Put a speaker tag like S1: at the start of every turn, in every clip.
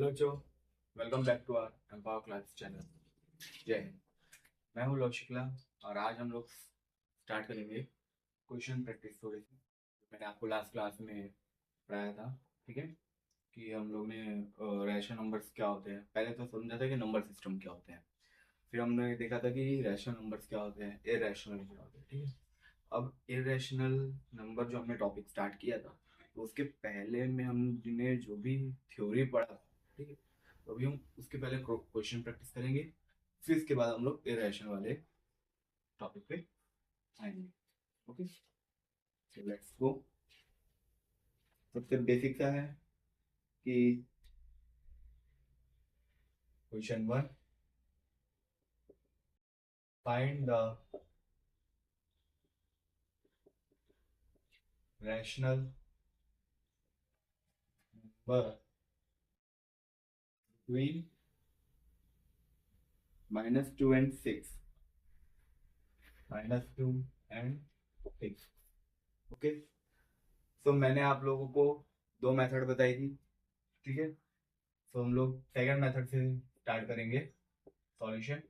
S1: Hello बच्चों, welcome back to our Empower class channel. जय हिंद। मैं हूँ लव शुक्ला और आज हम लोग स्टार्ट करेंगे क्वेश्चन प्रैक्टिस थोड़ी सी। मैंने आपको लास्ट क्लास में पढ़ाया था, ठीक है, कि हम लोग ने रैशनल नंबर्स क्या होते हैं। पहले तो समझा था कि नंबर सिस्टम क्या होते हैं, फिर हमने देखा था कि रैशनल नंबर्स क्या होते हैं, इरेशनल क्या होते हैं, ठीक है। अब इरेशनल नंबर जो हमने टॉपिक स्टार्ट किया था, तो उसके पहले में हमने जो भी थ्योरी पढ़ा था, ठीक है, तो अभी हम उसके पहले क्वेश्चन प्रैक्टिस करेंगे, फिर इसके बाद हम लोग इरेशनल वाले टॉपिक पे आएंगे। Okay, so let's go. सबसे बेसिक सा है कि question one, find the rational number between -2 and 6, -2 and 6। Okay, तो मैंने आप लोगों को दो मेथड बताई थी, ठीक है। तो हम लोग सेकंड मेथड से स्टार्ट करेंगे solution.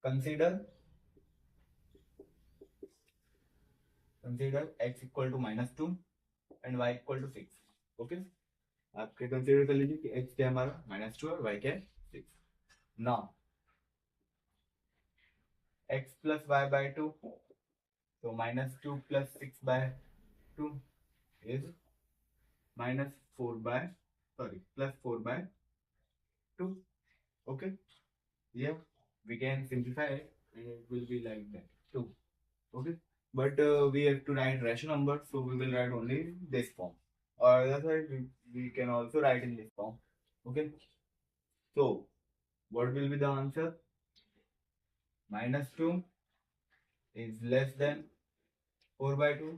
S1: Consider consider x equal to -2 and y equal to 6। Okay, आपके कंसीडर कर लीजिए कि x क्या है हमारा -2 और y क्या है 6। Now x plus y by 2, तो -2 plus 6 by 2 is +4 by 2। Okay, yeah, we can simplify it and it will be like that 2। Okay, but we have to write rational number, so we will write only this form, or that's why we can also write in this form. Okay, so what will be the answer? -2 is less than 4 by 2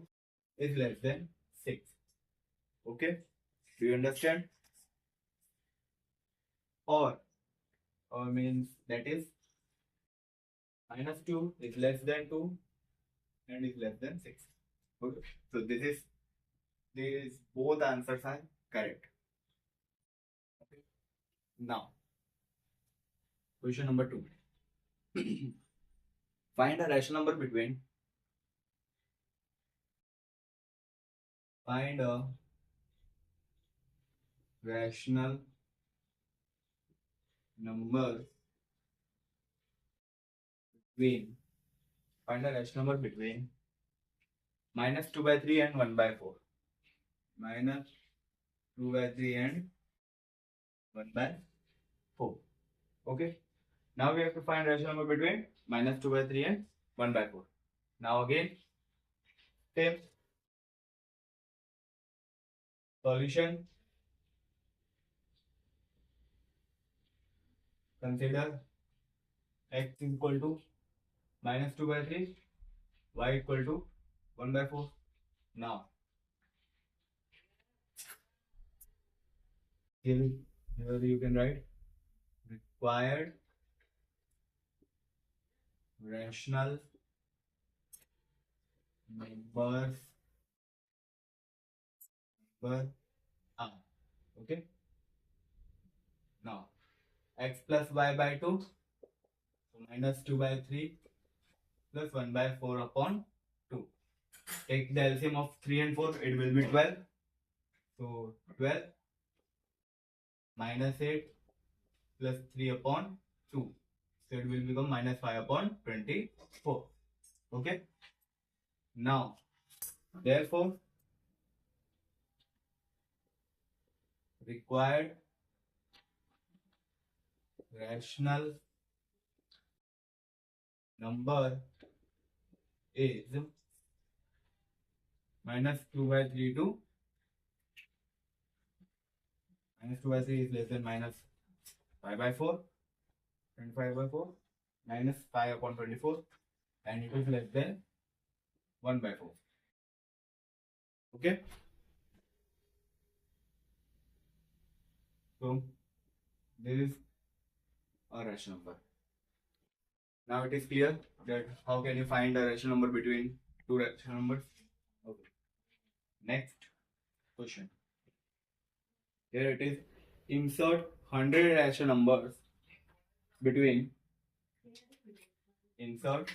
S1: is less than 6. Okay, do you understand? Or means that is -2 is less than 2 and is less than 6. Okay, so these both answers are correct. Okay, now question number 2. Find a rational number between find a rational number between find a rational number between -2 by 3 and 1 by 4. -2 by 3 and 1 by 4. Okay, now we have to find rational number between -2 by 3 and 1 by 4. Now again, same solution. Consider x equal to -2 by 3, y equal to 1 by 4. Now here you can write required rational numbers per r. Okay, now x plus y by 2, so -2 by 3 plus 1 by 4 upon 2. Take the LCM of 3 and 4, it will be 12. So 12 -8 plus 3 upon 2, so it will become -5 upon 24. Okay, now therefore required rational number is -2 by 3 to -2 by 3 is less than -5 by 4, 25 by 4, -5 upon 24, and it is less than 1 by 4. Okay, so this is a rational number. Now it is clear that how can you find a rational number between two rational numbers. Okay, next question. Here it is. insert 100 rational numbers between insert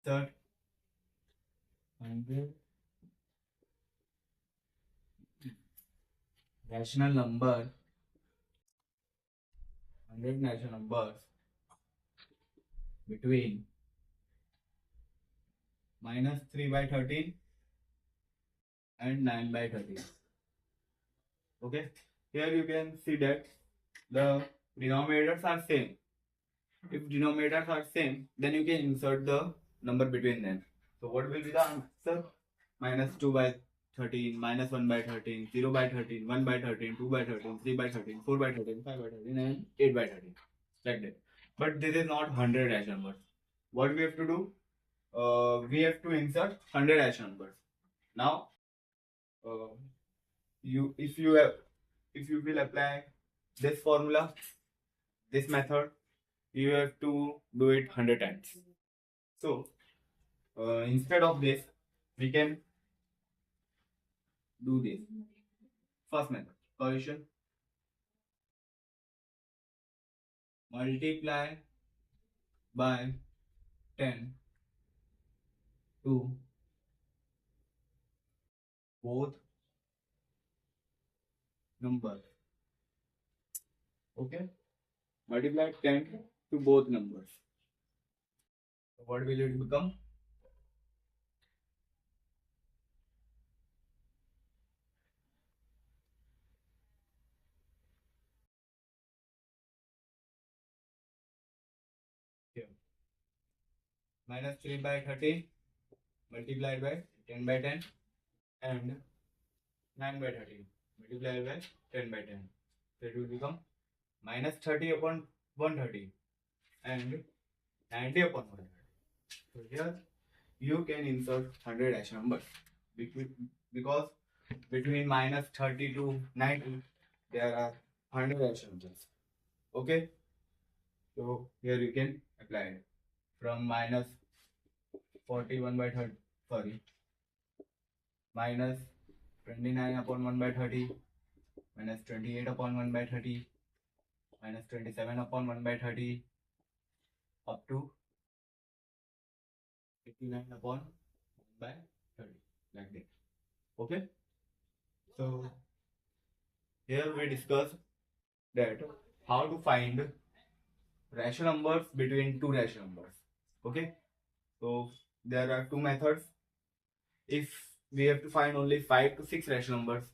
S1: 100 rational number 100 rational numbers between minus 3 by 13 and 9 by 13. Okay, here you can see that the denominators are same. If denominators are same, then you can insert the number between them. So what will be the answer? Minus 2 by 13, minus 1 by 13, 0 by 13, 1 by 13, 2 by 13, 3 by 13, 4 by 13, 5 by 13, and 8 by 13. Like that. But this is not 100 rational numbers. What we have to do? We have to insert 100 rational numbers. Now, if you will apply this formula, this method, you have to do it 100 times. So instead of this, we can do this. First method, solution, multiply by 10 to both numbers. Okay, multiply 10 to both numbers. So what will it become? Here, minus 3 by 13 multiplied by 10 by 10 and 9 by 13 multiplied by 10 by 10. So it will become minus 30 upon 130 and 90 upon 130. So here you can insert 100 rational numbers because between minus 30 to 90 there are 100 rational numbers. Okay, so here you can apply it from minus 41 by 30, sorry, minus 29 upon 1 by 30, minus 28 upon 1 by 30, minus 27 upon 1 by 30, up to 89 upon 1 by 30, like that. Okay, so here we discuss that how to find rational numbers between two rational numbers. Okay, so there are two methods. If we have to find only 5 to 6 rational numbers,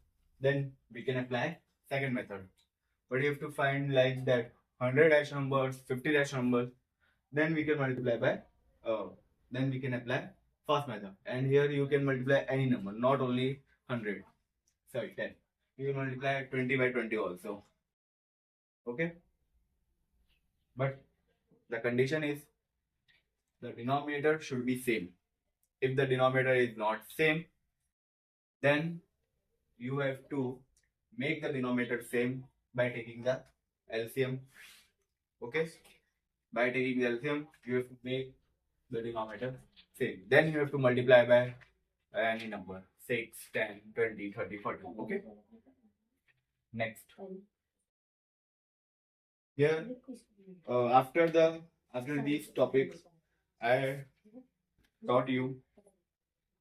S1: then we can apply second method. But you have to find like that 100 rational numbers, 50 rational numbers, then we can multiply by then we can apply first method. And here you can multiply any number, not only 100, sorry, 10. You can multiply 20 by 20 also. Okay, but the condition is the denominator should be same. If the denominator is not same, then you have to make the denominator same by taking the LCM. Okay, by taking the LCM, you have to make the denominator same. Then you have to multiply by any number, 6, 10, 20, 30, 40. Okay, next. Here, after these topics, I taught you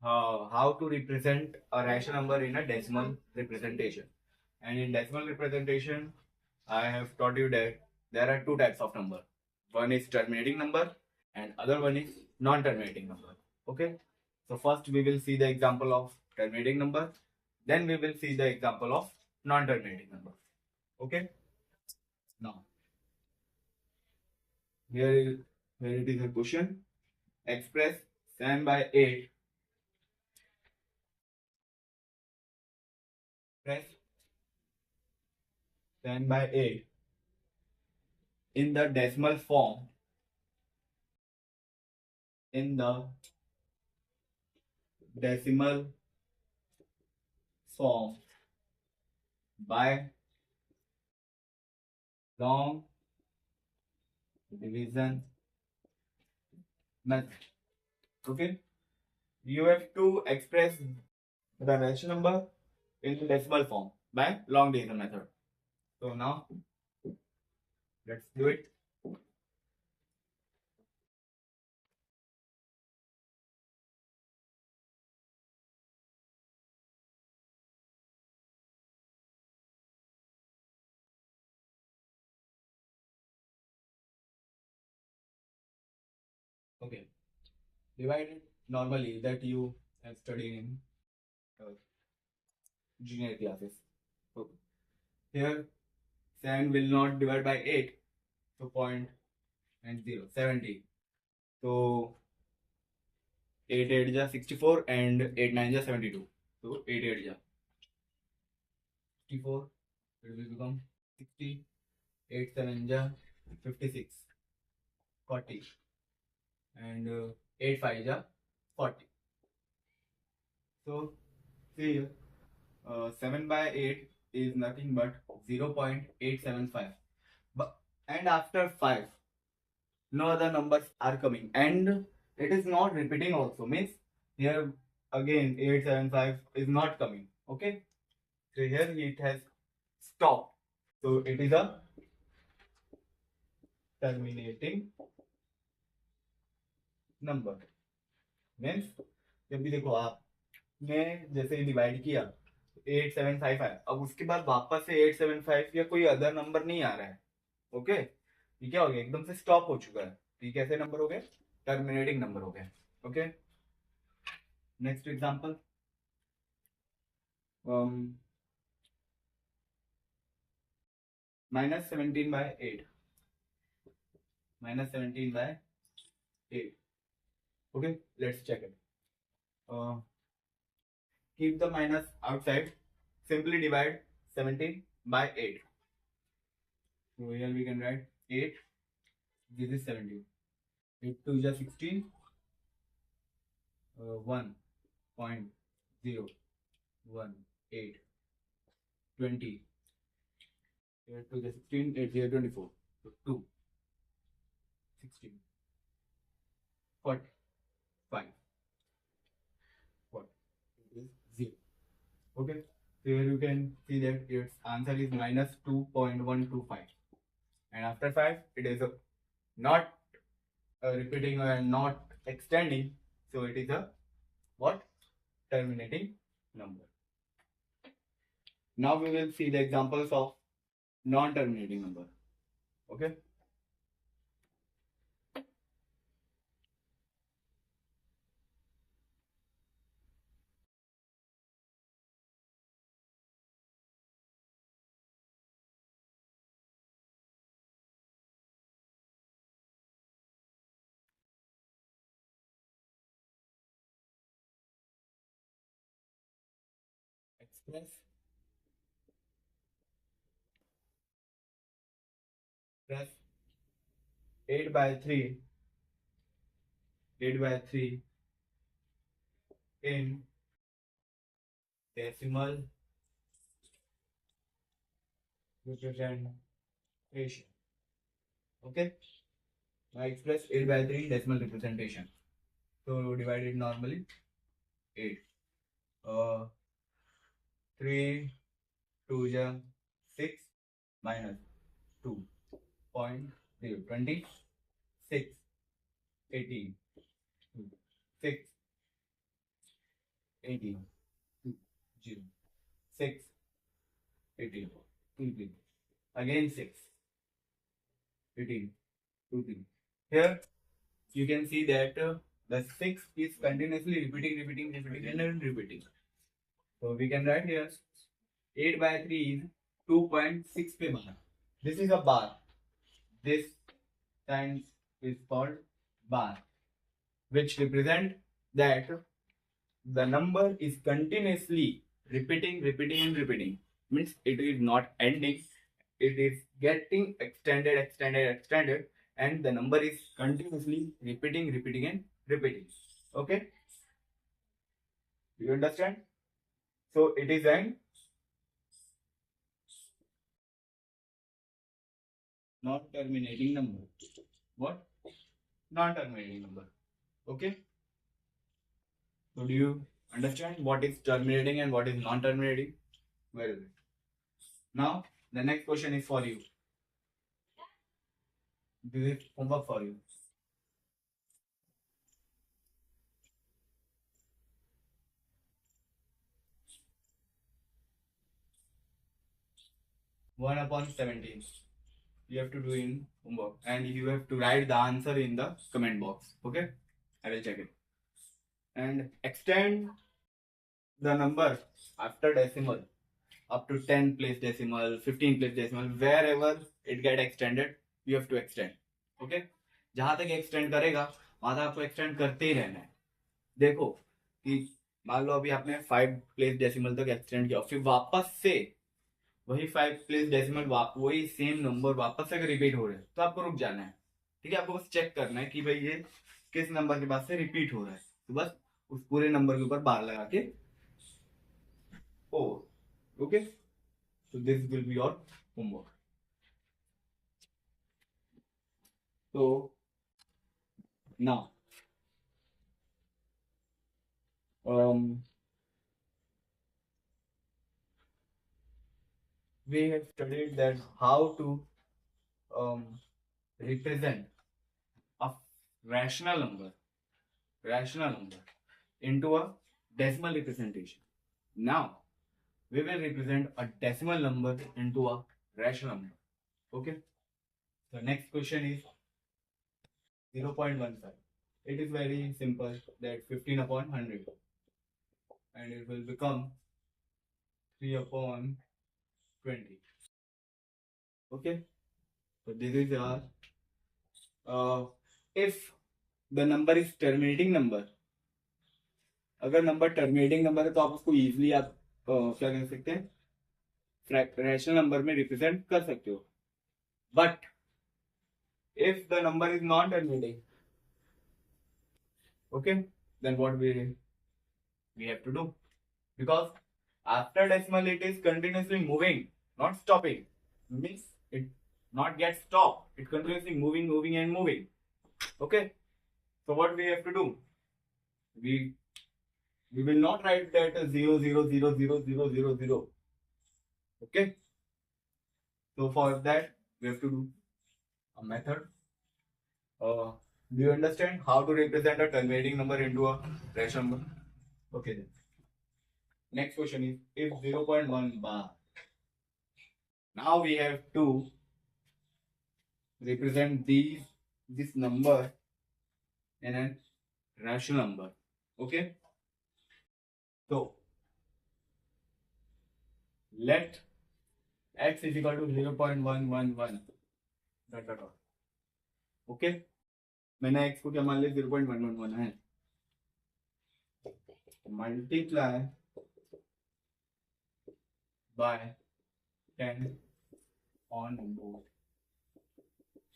S1: how to represent a rational number in a decimal representation. And in decimal representation, I have taught you that there are two types of number. One is terminating number and other one is non-terminating number. Okay, so first we will see the example of terminating number, then we will see the example of non-terminating number. Okay, now here it is a question. Express 7 by 8 express 10 by 8 in the decimal form by long division method. Okay, you have to express the natural number in decimal form by long division method. So now let's do it. Okay, divided normally that you have studied in uh, junior classes. So here 7 will not divide by 8, so point and 0, 70. So 8 8 ja 64 and 8 9 ja 72. So 8 8 ja 64, it will become 60, 8 7 ja 56, 40, and 8 5 ja 40. So see here, 7 by 8 is nothing but 0.875. But and after 5, no other numbers are coming, and it is not repeating also. Means here again 875 is not coming. Okay, so here it has stopped. So it is a terminating number. Means जब भी देखो आपने जैसे divide किया 8755, अब उसके बाद वापस से 875 या कोई अदर नंबर नहीं आ रहा है. ओके, ये क्या हो गया, एकदम से स्टॉप हो चुका है. ये कैसे नंबर हो गए, टर्मिनेटिंग नंबर हो गए. Okay, next example. -17/8. -17/8. Okay, let's check it. Keep the minus outside. Simply divide 17 by 8. So here we can write 8. This is 17. 8 2 is 16. 1.018 20. 8 2 is 16. 8 0 24. So 2 16 40 5 40. It is 0. Okay, so here you can see that its answer is minus 2.125, and after 5 it is not repeating and not extending, so it is a what, terminating number. Now we will see the examples of non-terminating number. Okay, express 8 by 3 in decimal representation. Okay, I express 8 by 3 decimal representation. So divide it normally 8. 3 2 ja 6 minus 2.0 26 18 6 18 0 6 18 2 3 again 6 18 2 3. Here you can see that the 6 is continuously repeating and repeating. So we can write here 8 by 3 is 2.6 pe bar. This is a bar. This sign is called bar, which represent that the number is continuously repeating and repeating. Means it is not ending. It is getting extended, and the number is continuously repeating and repeating. Okay, you understand? So it is an non-terminating number. What? Non-terminating number. Okay. So do you Understand what is terminating and what is non-terminating? Very good. Now, the next question is for you. This is homework for you. One upon 17. You have to do in homework and you have to write the answer in the comment box. Okay? I will check it. And extend the number after decimal up to 10 place decimal, 15 place decimal, wherever it get extended, you have to extend. Okay? जहां तक extend करेगा वहां तक आपको extend करते ही रहना है. देखो कि मान लो अभी आपने 5 प्लेस डेसिमल तक एक्सटेंड किया, फिर वापस से वही 5 प्लेस डेसिमल वही सेम नंबर वापस से अगर रिपीट हो रहे हैं तो आपको रुक जाना है. ठीक है, आपको बस चेक करना है कि भाई ये किस नंबर के बाद से रिपीट हो रहा है, तो बस उस पूरे नंबर के ऊपर बार लगा के okay. So this will be your homework. So now we have studied that how to represent a rational number into a decimal representation. Now we will represent a decimal number into a rational number. Okay. The next question is 0.15. It is very simple, that 15 upon 100 and it will become 3 upon 20. Okay. So this is our if the number is terminating number, अगर number terminating number है तो आप उसको easily आप क्या कह सकते हैं, रैशनल नंबर में रिप्रेजेंट कर सकते हो. But if the number is non terminating, okay, then what we have to do, because after decimal it is continuously moving, not stopping. Means it not get stopped, it continuously moving and moving. Okay, so what we have to do, we will not write that 0 0 0 0 0 0 0. Okay, so for that we have to do a method. Do you understand how to represent a terminating number into a rational number? Okay then. Next question is, if 0.1 bar. Now we have to represent this number in a rational number. Okay. So let x is equal to 0.111. Okay. मैंने x को क्या मान लिया, 0.111 है. Multiply by 10 on both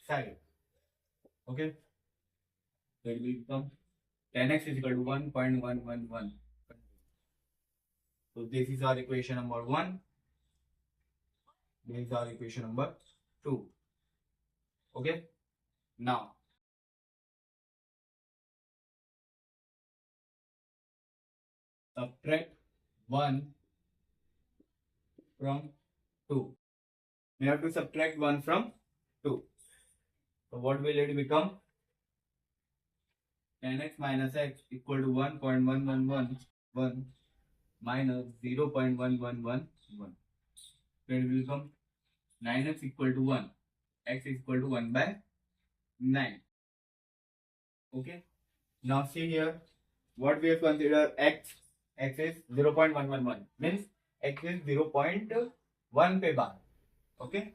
S1: side. Okay, so it will become 10x is equal to 1.111. So this is our equation number 1. This is our equation number 2. Okay, now subtract 1 from 2. We have to subtract 1 from 2. So what will it become? 10x minus x equal to 1.1111 minus 0.1111. So it will become 9x equal to 1. X is equal to 1 by 9. Okay. Now see here, what we have considered x. X is 0.111. Means x is 0.1 पे बार. Okay.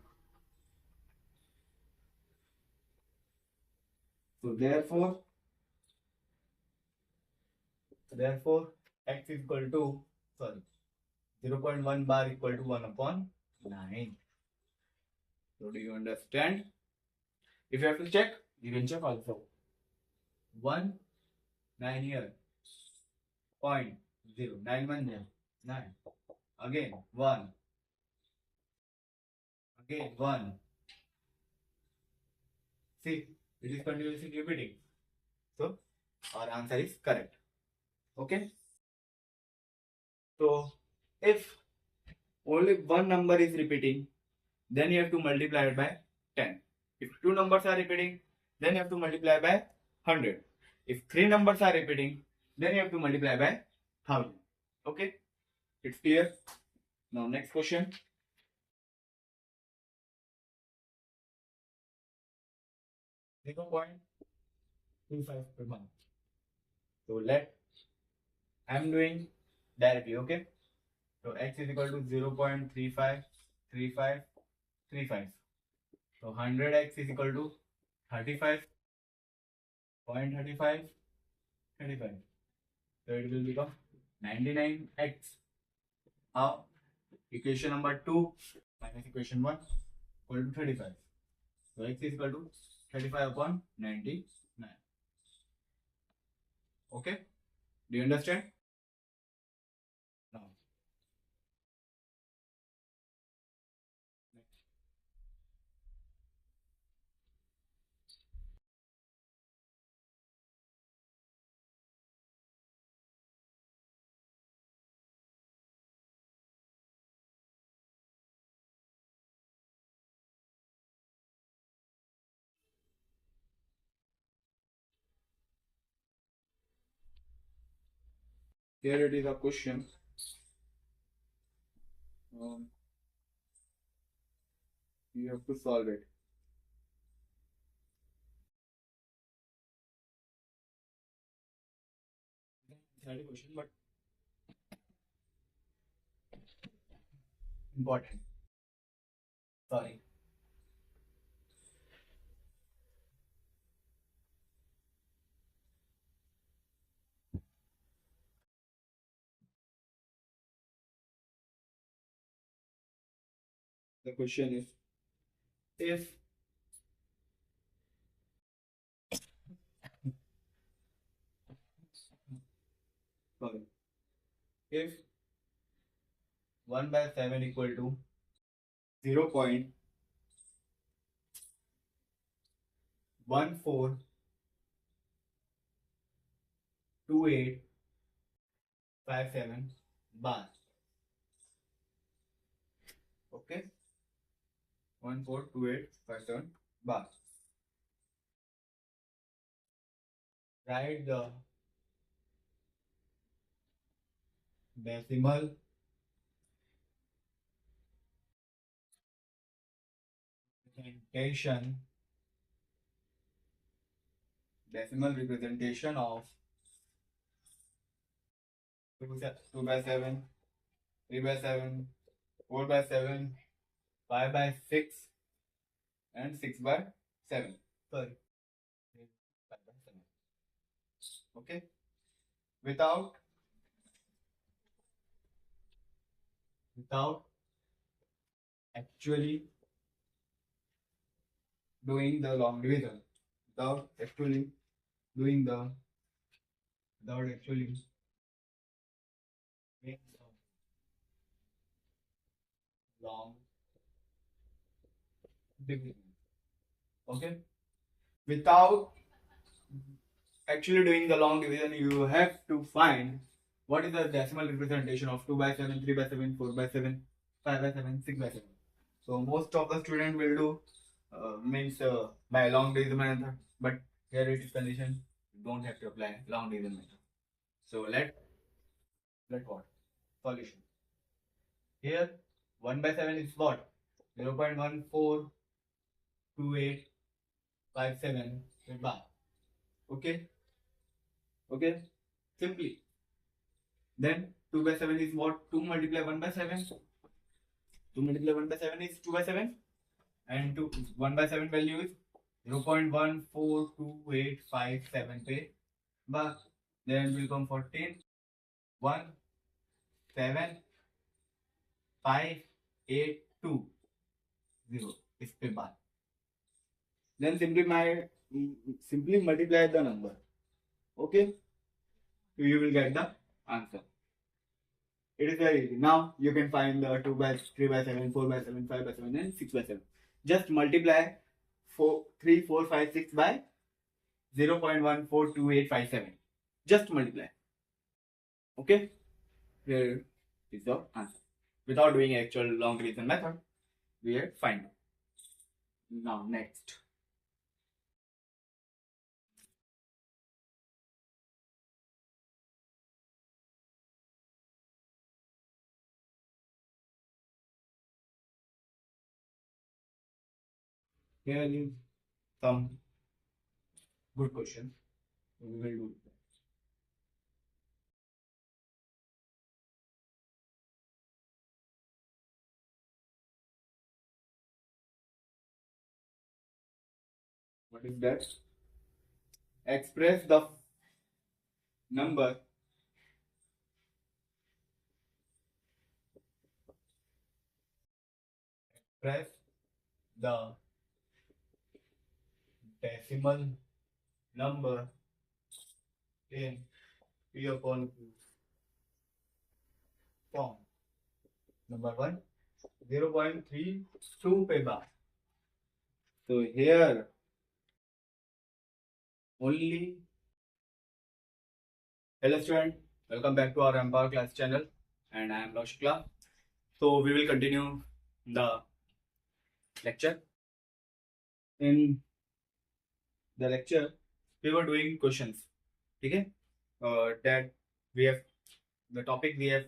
S1: So therefore x is equal to 0.1 bar equal to 1 upon 9. So do you understand? If you have to check, you can check also. 1 9 here. 0.0 9 1 there. 9. Again 1. Again 1. See, it is continuously repeating. So our answer is correct. Okay. So if only one number is repeating, then you have to multiply it by 10. If two numbers are repeating, then you have to multiply by 100. If three numbers are repeating, then you have to multiply by 1000. Okay, it's clear. Now next question. 0.25 per month. So I'm doing directly. Okay, so x is equal to 0.353535. So 100x is equal to 35.3535. So it will become 99x. How? Equation number 2 minus equation 1 equal to 35. So x is equal to 35 upon 99. Okay? Do you understand? Now, here it is a question. Um, you have to solve it. Third question, but important. Sorry. The question is, if sorry, if 1 by 7 equal to 0.142857 bar. Okay, 142857 bar. Write the decimal representation of 2 by 7, 3 by 7, 4 by 7, 5 by 6, and 6 by 7. Sorry, 5 by 7. Okay, without actually doing the long division, without actually doing the without actually doing the long division. Okay, without actually doing the long division, you have to find what is the decimal representation of 2 by 7, 3 by 7, 4 by 7, 5 by 7, 6 by 7. So most of the student will do means by long division method, but here it is condition, you don't have to apply long division method. So let what? Solution. Here 1 by 7 is what? 0.142857 bar. Okay? Okay? Simply. Then 2 by 7 is what? 2 multiply 1 by 7. 2 multiply 1 by 7 is 2 by 7. And 1 by 7 value is 0.142857 bar. Then it will come 14. 1, 7, 5, 8, 2, 0 is per bar. Then simply multiply the number. Okay? So you will get the answer. It is very easy. Now you can find the 2 by 3 by 7, 4 by 7, 5 by 7, and 6 by 7. Just multiply 3, 4, 5, 6 by 0.142857. Just multiply. Okay? Here is your answer. Without doing actual long division method, we have find. Now next. Here is some good question. We will do it. What is that? Express the number express the decimal number in P upon Q form. Number one, 0.32 पे बार. So here only. Hello student, welcome back to our Empower Class channel, and I am Laushikla. So we will continue the lecture. In the lecture, we were doing questions. Okay, that we have the topic we have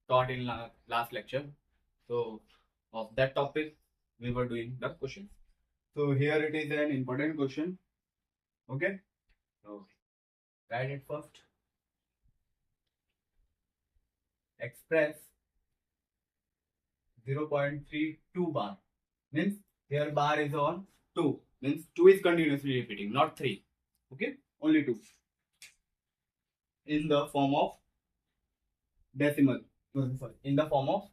S1: taught in last lecture. So of that topic, we were doing the questions. So here it is an important question. Okay, so write it first. Express 0.32 bar means here bar is on 2, means 2 is continuously repeating, not 3. Okay, only 2 in the form of decimal. Sorry, in the form of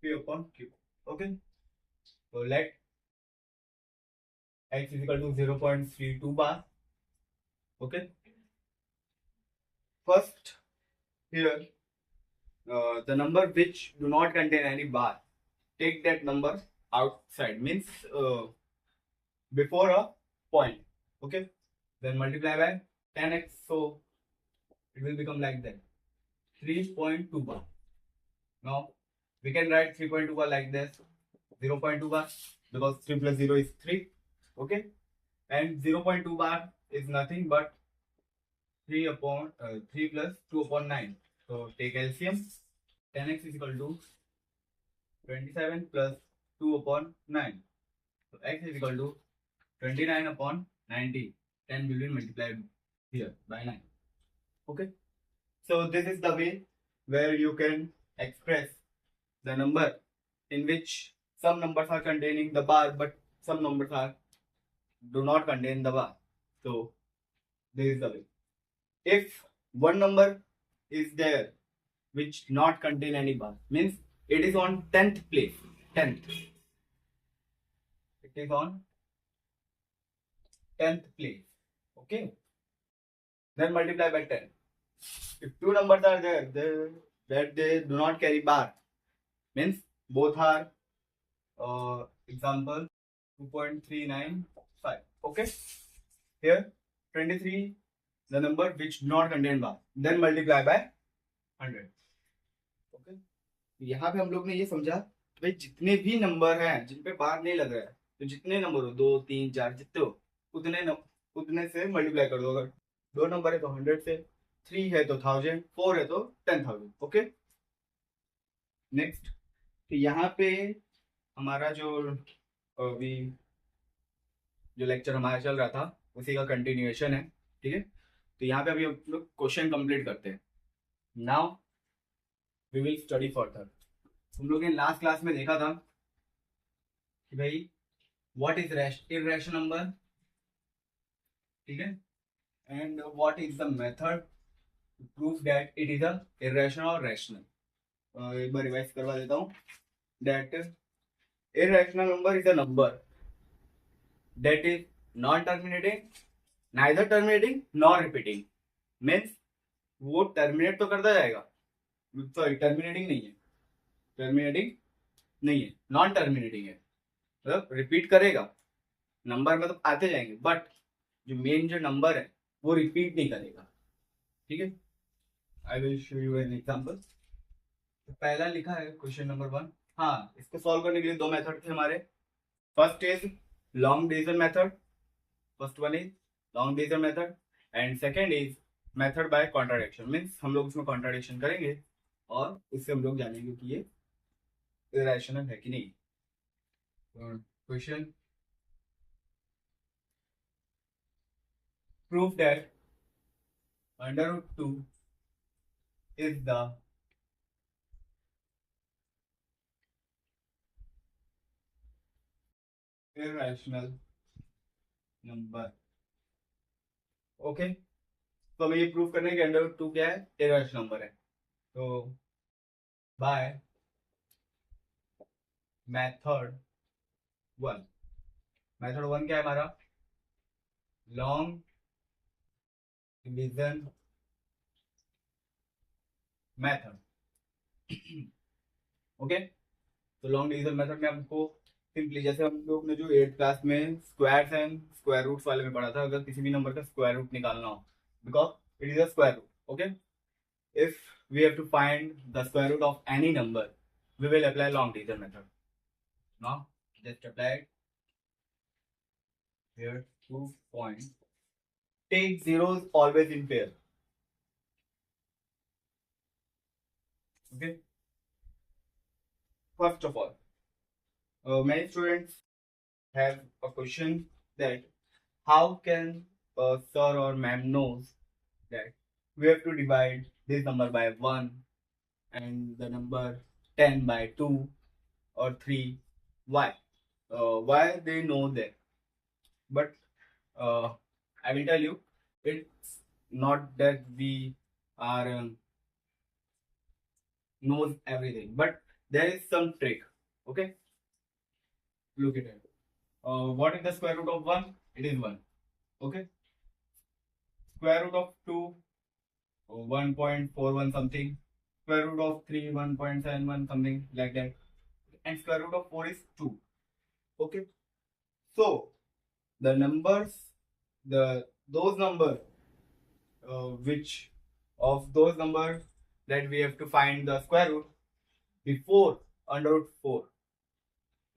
S1: P upon Q. Okay, so let x is equal to 0.32 bar. Okay, first here the number which do not contain any bar, take that number outside, means before a point. Okay, then multiply by 10x, so it will become like that, 3.2 bar. Now we can write 3.2 bar like this, 0.2 bar, because 3 plus 0 is 3. Okay, and 0.2 bar is nothing but 3 plus 2 upon 9. So take LCM. 10x is equal to 27 plus 2 upon 9. So x is equal to 29 upon 90. 10 will be multiplied here by 9. Okay, so this is the way where you can express the number in which some numbers are containing the bar, but some numbers do not contain the bar. So this is the way. If one number is there which not contain any bar, means it is on 10th place. 10th. It is on 10th place. Okay. Then multiply by 10. If two numbers are there that they do not carry bar, means both are example 2.395. Okay. Here 23, the number which do not contain bar. Then multiply by 100. Okay. यहाँ पे हम लोग ने ये समझा भाई जितने भी नंबर हैं जिन पे बार नहीं लग रहा है, तो जितने नंबर हो 2, 3, 4 जितने हो उतने से मल्टीप्लाई कर दो. अगर 2 नंबर है तो 100 से, 3 है तो 1000, 4 है तो 10,000. Okay, next. तो यहाँ पे हमारा अभी जो लेक्चर हमारा चल रहा था उसी का कंटिन्यूएशन है. ठीक है, तो यहाँ पे अभी हम लोग क्वेश्चन कंप्लीट करते हैं. Now we will study further. हम लोग ने लास्ट क्लास में देखा था कि भाई व्हाट इज इर्रेशनल नंबर. ठीक है, and what is the method to prove that it is a irrational और रैशनल. एक बार रिवाइज करवा देता हूँ. That irrational number is a number that is non terminating, neither terminating nor repeating. Means वो terminate तो करता जाएगा, सॉरी टर्मिनेटिंग नहीं है, नॉन टर्मिनेटिंग है, मतलब रिपीट करेगा. नंबर मतलब आते जाएंगे, बट जो मेन जो नंबर है वो रिपीट नहीं करेगा, ठीक है। I will show you an example. तो पहला लिखा है क्वेश्चन नंबर 1। हाँ, इसको सॉल्व करने के लिए दो मेथड थे हमारे। First is long division method, first one is long division method, and second is method by contradiction. Means हम लोग उसमें कॉन्ट्राडिक्शन करेंगे और उससे हम लोग जानेंगे कि ये इरेशनल है कि नहीं। Question, proof that under root 2 is the irrational number। Okay, तो हमें ये प्रूव करना है कि अंडर रूट 2 क्या है, इरेशनल नंबर है। तो बाय मेथड 1, मेथड 1 क्या है हमारा, लॉन्ग डिवीजन मेथड। ओके, तो लॉन्ग डिवीजन मेथड में हमको सिंपली, जैसे हम लोग ने जो 8th क्लास में स्क्वायर्स एंड स्क्वायर रूट्स वाले में पढ़ा था, अगर किसी भी नंबर का स्क्वायर रूट निकालना हो, because it is a square root, okay, if we have to find the square root of any number, we will apply long division method. Now just apply it here, 2 points, take zeros always in pair, okay। First of all, many students have a question that how can a sir or ma'am knows that we have to divide this number by 1 and the number 10 by 2 or 3, why? Why they know that? But I will tell you, it's not that we are knows everything, but there is some trick. Okay, look at it. What is the square root of 1? It is 1. Okay, square root of 2, 1.41 something. Square root of 3, 1.71 something like that. And square root of 4 is 2. Okay, so the numbers, those numbers which of those numbers that we have to find the square root before under root 4.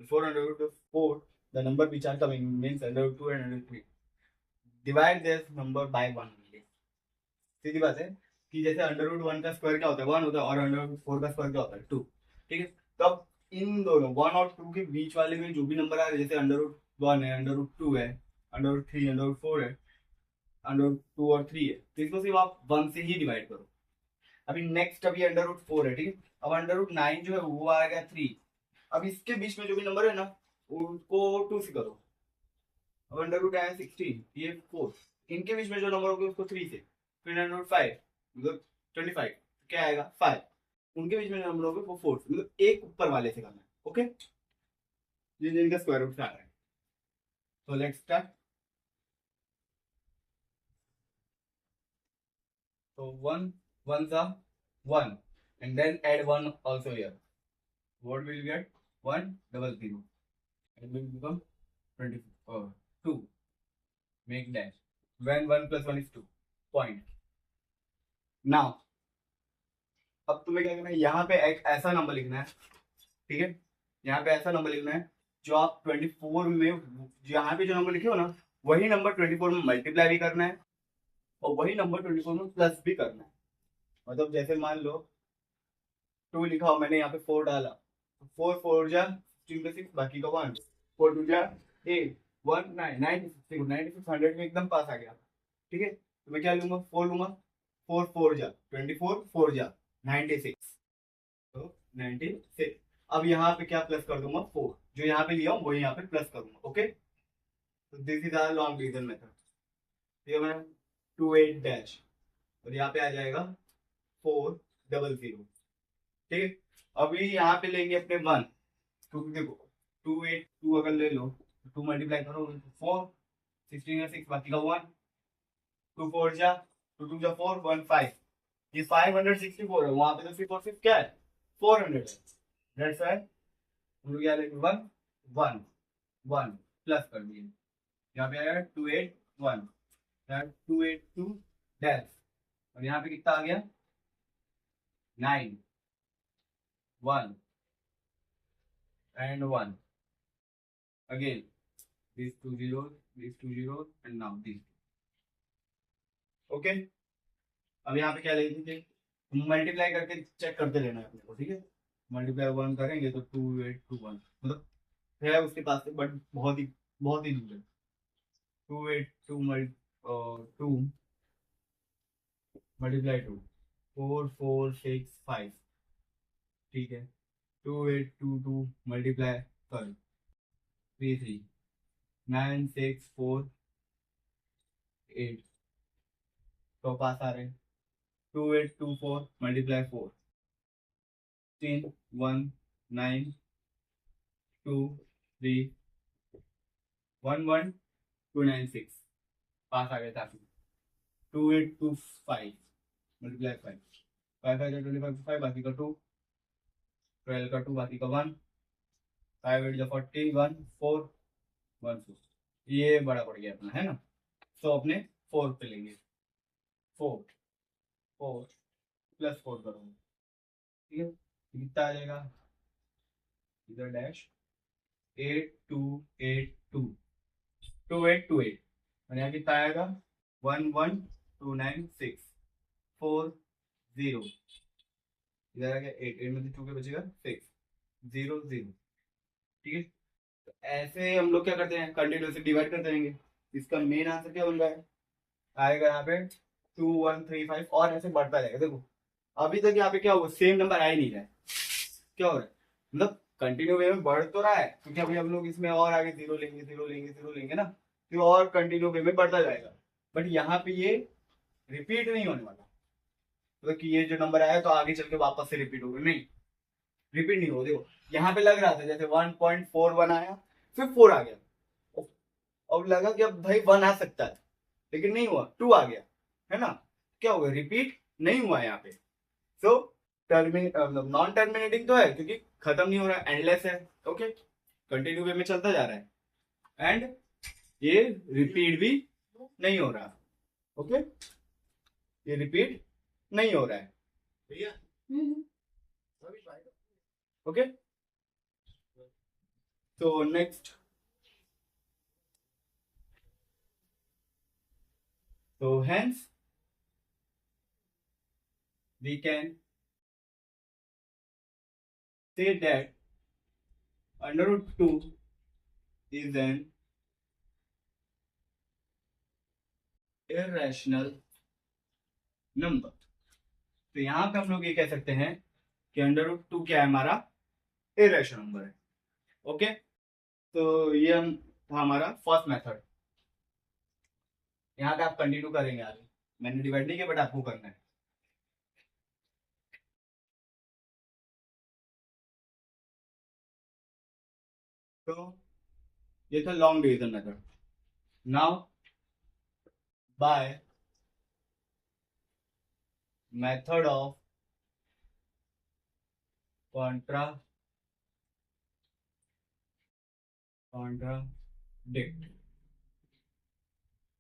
S1: Before under root of 4, the number which are coming means under root 2 and under root 3. Divide this number by 1 only. सीधी बात है कि जैसे under root 1 का square क्या होता है, 1 होता है, और अंडर रूट 4 का स्क्वायर क्या होता है, 2। ठीक है, तब इन दोनों 1 और 2 के बीच वाले में जो भी नंबर आ रहे हैं, जैसे अंडर रूट 1 है, अंडर रूट 2 है, अंडर रूट 3, अंडर रूट 4 है, अंडर रूट 2 और 3 है, तो इसको सिर्फ आप 1 से ही डिवाइड करो। अभी नेक्स्ट अभी अंडर रूट 4 है, ठीक है, अब अंडर रूट 9 जो है वो आ गया 3। अब इसके बीच में जो भी नंबर है ना, उनको 2 से करो। अब अंडर रूट आया 16, ये 4, इनके बीच में जो नंबर होगा उसको 3 से, फिर अंडर रूट 5 मतलब 25, क्या आएगा 5, उनके बीच में नंबर होगा वो 4, मतलब एक ऊपर वाले से करना है। ओके, जिनका स्क्वायर रूट से आ रहा है। तो let's start. So 1 ones are 1 and then add 1 also here. What will you get? 100 and will become 2. Make dash. When 1 plus 1 is 2. Point. Now, अब तुम्हें क्या करना है, यहाँ पे एक ऐसा नंबर लिखना है, ठीक है, यहाँ पे ऐसा नंबर लिखना है जो आप 24 में, यहाँ पे जो नंबर लिखे हो ना, वही नंबर 24 में मल्टीप्लाई भी करना है और वही नंबर 24 में प्लस भी करना है। मतलब जैसे मान लो 2 लिखा हो, मैंने यहाँ पे 4 डाला, 4 4 जा 6, बाकी का 1, 4 2 जा 8, 1 9, 96, 100 में एकदम पास आ गया। ठीक है, तो मैं क्या लूंगा, 4 लूंगा, 4 4 जा 24, 4 जा 96, तो 96। अब यहाँ पे क्या प्लस कर दूंगा, 4 जो यहाँ पे लिया हूँ वो यहाँ पे प्लस करूंगा। ओके, तो this is our long division method. ठीक है, मैं 28 डैश और यहाँ पे आ जाएगा 400। ठीक है, अभी यहाँ पे लेंगे अपने 1, क्योंकि देखो 2 अगर ले लो, 2 मल्टीप्लाई करो 4, 16 6, बाकी का 1, 2 4 जा 2 2 जा 4, 1 5, ये 564 है, वहां पे तो सिर्फ और सिर्फ क्या है 400 है। दैट्स व्हाई हम लोग क्या लेंगे 1 1 1 प्लस कर दिए, यहाँ पे आएगा 281, 282 डैश, और यहाँ पे कितना आ गया 9 1 and 1 again, these two zeros and now these. Okay, अब यहाँ पे क्या लिखेंगे, मल्टीप्लाई करके चेक करते रहना है अपने को, ठीक है। मल्टीप्लाई 1 करेंगे तो 2821, मतलब है उसके पास से, बट बहुत ही दूर है। 2 मल्टीप्लाई 2 4 4 6 5, ठीक है। 2822 मल्टीप्लाई कर 3 9 6 4 8, तो पास आ रहे हैं। 2824 मल्टीप्लाई 4 3 1 9 2 3 1 1 2 9 6, पास आ गए था। 2825 मल्टीप्लाई 5 5 5 25 5, बाकी का 2, 12 का 2, बाकी का 1, 5 8 40 1 4 1 4, ये बड़ा पड़ गया अपना, है ना। तो अपने 4 पे लेंगे, 4 4 प्लस 4 करूँगा, ठीक है। कितना आ जाएगा इधर डैश 8282 2828, और यहाँ कितना आएगा 11296 40, इधर आ गया 8 में से 2 के बचेगा 6 0 0, ठीक है। तो ऐसे हम लोग क्या करते हैं, कंटिन्यूअसली डिवाइड करते रहेंगे। इसका मेन आंसर क्या बन रहा है, आएगा यहाँ पे 2135, और ऐसे बढ़ता जाएगा। देखो अभी तक यहाँ पे क्या हुआ, सेम नंबर आ ही नहीं रहा है, क्या हो रहा है, मतलब कंटिन्यू वे में बढ़ तो रहा है, क्योंकि अभी हम लोग इसमें और आगे 0 लेंगे 0 लेंगे 0 लेंगे ना, तो और कंटिन्यू वे में बढ़ता जाएगा। बट यहाँ पे ये रिपीट नहीं होने वाला, तो कि ये जो नंबर आया तो आगे चल के वापस से रिपीट होगा, नहीं, रिपीट नहीं होगा। देखो यहाँ पे लग रहा था जैसे 1.41 आया, फिर 4 आ गया, अब लगा कि अब भाई 1 आ सकता है, लेकिन नहीं हुआ, 2 आ गया, है ना। क्या हुआ, रिपीट नहीं हुआ यहाँ पे। सो नॉन टर्मिनेटिंग तो है, क्योंकि खत्म नहीं हो रहा है, एंडलेस है, ओके, कंटिन्यू वे में चलता जा रहा है, एंड ये रिपीट भी नहीं हो रहा, ओके, ये रिपीट नहीं हो रहा है भैया, ओके। तो next, so hence we can say that under root 2 is an irrational number। तो यहां पे हम लोग ये कह सकते हैं कि अंडर रूट 2 क्या है, हमारा इरेशनल नंबर है, ओके। तो ये था हमारा फर्स्ट मेथड। यहाँ पे आप कंटिन्यू करेंगे आगे, मैंने डिवाइड नहीं किया बट आपको करना है। तो ये था long division method. Now by method of contradict,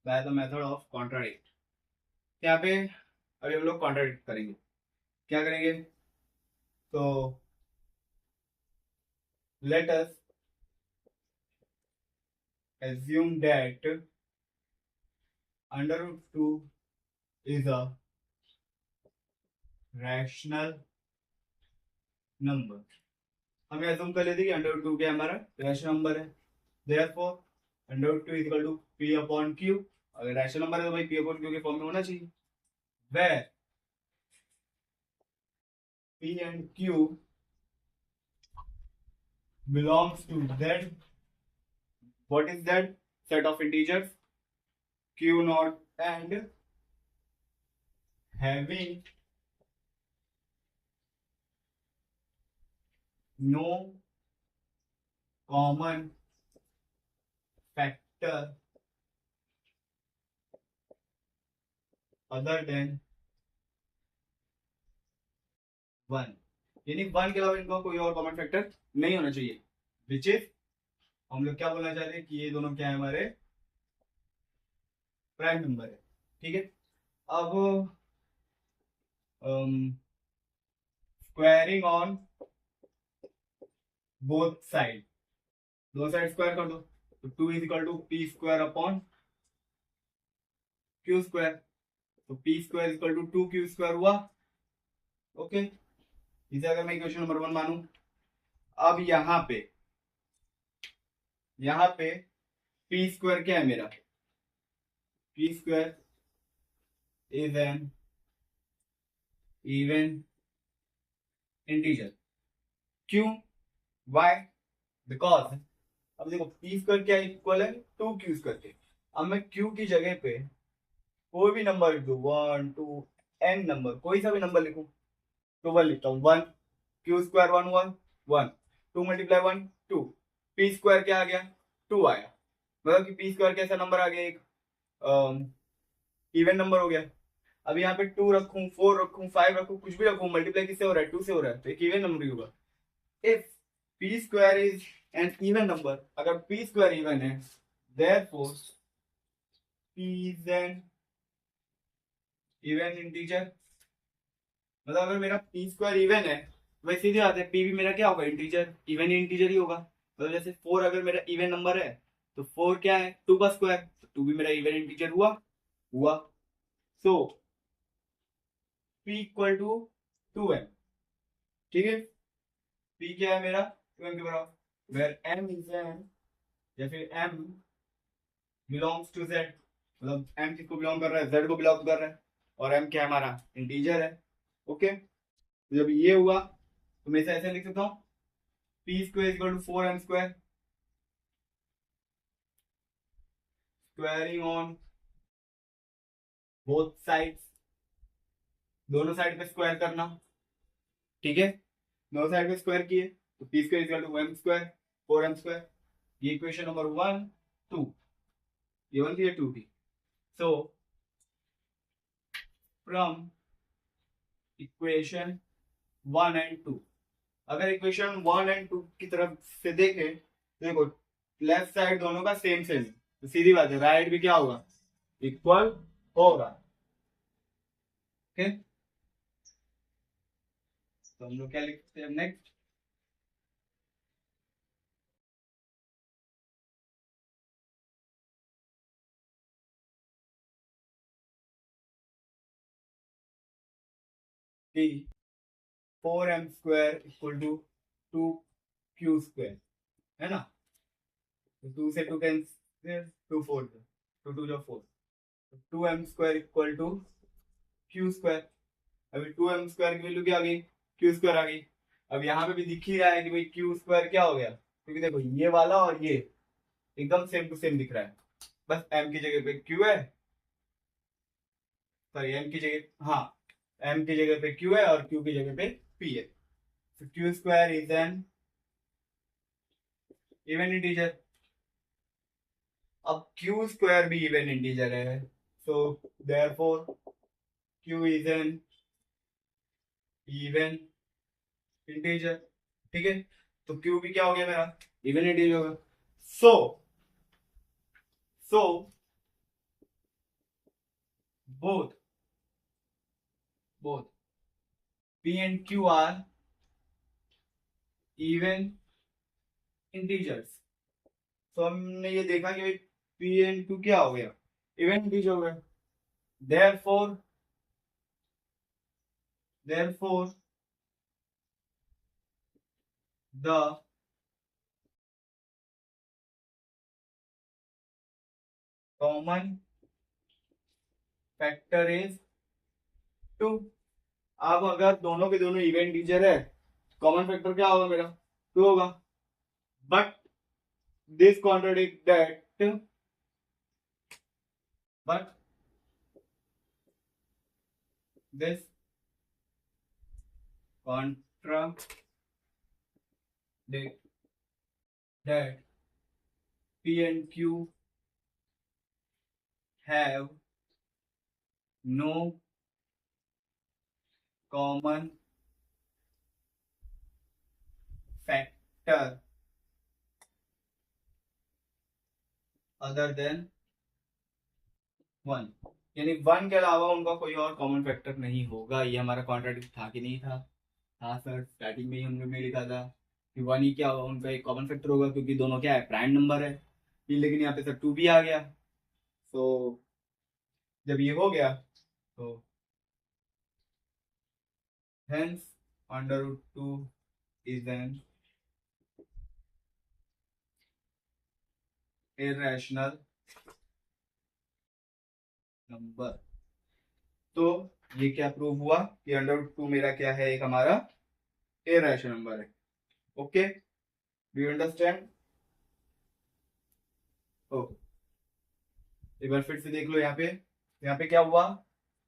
S1: by the method of contradict. यहाँ पे अभी हम लोग कॉन्ट्राडिक्ट करेंगे, क्या करेंगे, तो let us assume that under root 2 is a rational number। हमें assume कर लेते कि under root 2 क्या हमारा rational number है, therefore under root 2 is equal to p upon q। अगर rational number है तो भाई p upon q के फॉर्म में होना चाहिए, where p and q belongs to z। What is that? Set of integers q naught and having no common factor other than 1। यानी 1 के अलावा इनका कोई और कॉमन फैक्टर नहीं होना चाहिए, विच इज हम लोग क्या बोलना चाहते हैं कि ये दोनों क्या है, हमारे प्राइम नंबर है, ठीक है। अब स्क्वायरिंग ऑन बोथ साइड, दो साइड स्क्वायर कर दो, तो 2 is equal to p square upon q square, तो p square equal to 2 q square हुआ। ओके, इसे अगर मैं इक्वेशन नंबर 1 मानूं, अब यहाँ पे पी स्क्वायर क्या है मेरा, P square is an even integer. क्यों, वाई, बिकॉज अब देखो पी स्क्वायर क्या इक्वल है 2 क्यू स्क्वायर के। अब मैं क्यू की जगह पे कोई भी नंबर लिख दू, 1 2 एन नंबर, कोई सा भी नंबर लिखूं, तो 1 लिखता हूँ, 1 Q square 1 1 1, 2 multiply 1 2, p square क्या आ गया 2 आया, मतलब कि पी स्क्वायर कैसा नंबर आ गया, एक इवन नंबर हो गया। अब यहाँ पे 2 रखूं, 4 रखूं, 5 रखूं, कुछ भी रखूं, मल्टीप्लाई किससे हो रहा है 2 से हो रहा है, तो एक इवन नंबर ही होगा। If P square is an even number, अगर पी स्क्वायर इवन है, therefore P is an even integer. मतलब अगर मेरा पी स्क्वायर इवन है, वैसे सीधी बात है पी भी मेरा क्या होगा, इंटीजर, इवन इंटीजर ही होगा। मतलब जैसे 4 अगर मेरा इवन नंबर है, तो 4 क्या है 2 का स्क्वायर, तो 2 भी मेरा इवन इंटीजर हुआ। सो पी इक्वल टू 2m, ठीक है। पी क्या है मेरा 2m के बराबर, वेर m इज एन, या फिर m बिलोंग्स टू z, मतलब m किसको बिलोंग कर रहा है, z को बिलोंग कर रहा है, और m क्या है हमारा इंटीजर है। ओके, तो जब ये हुआ तो मैं इसे ऐसे लिख सकता हूँ, p square equal to 4m square, squaring on both sides, दोनों साइड पे स्क्वायर करना, ठीक है। दोनों साइड पे स्क्वायर किए तो p square equal to m square 4m square. ये इक्वेशन नंबर 1 2, ये 1 थी ये 2 थी। सो फ्रॉम इक्वेशन 1 एंड 2, अगर इक्वेशन 1 एंड 2 की तरफ से देखें, देखो लेफ्ट साइड दोनों का सेम सेम, तो सीधी बात है राइट भी क्या होगा, इक्वल होगा। ओके, तो हम लोग क्या लिखते हैं नेक्स्ट, कि 4m square equal to 2q square, है ना। तो 2 से 2 कैंसिल, 2 4 2 2 जो 4, 2m square equal to q square. अभी 2m स्क्वायर की वैल्यू क्या आ गई, q स्क्वायर आ गई। अब यहाँ पे भी दिख ही रहा है कि भाई q स्क्वायर क्या हो गया, क्योंकि देखो ये वाला और ये एकदम सेम टू सेम दिख रहा है, बस m की जगह पे q है, सॉरी m की जगह, हाँ m की जगह पे q है और q की जगह पे p है। तो q square is an even integer. अब q स्क्वायर भी इवन इंटीजर है, so therefore q is an even integer, ठीक है। तो q भी क्या हो गया मेरा, इवन इंटीजर होगा। So so both both p and q are even integers. तो हमने ये देखा कि p and q क्या हो गया, इवन इंटीजर हो गया। Therefore therefore the common factor is 2। अब अगर दोनों के दोनों इवन टीचर है, कॉमन फैक्टर क्या होगा मेरा 2 होगा, but this contradict that, but this contradict that P and Q have no common factor other than 1, यानी 1 के अलावा उनका कोई और कॉमन फैक्टर नहीं होगा। ये हमारा कॉन्ट्राडिक्ट था कि नहीं था? हाँ सर, स्टार्टिंग में ही हम लोग ने लिखा था कि 1 ही क्या होगा, उनका एक कॉमन फैक्टर होगा, क्योंकि दोनों क्या है, प्राइम नंबर है। लेकिन यहाँ पे सर 2 भी आ गया। तो जब ये हो गया तो hence under root 2 is an irrational number। तो ये क्या प्रूव हुआ कि अंडर रूट 2 मेरा क्या है, एक हमारा irrational नंबर है। Okay, do you understand? Okay, एक बार फिर से देख लो। यहाँ पे क्या हुआ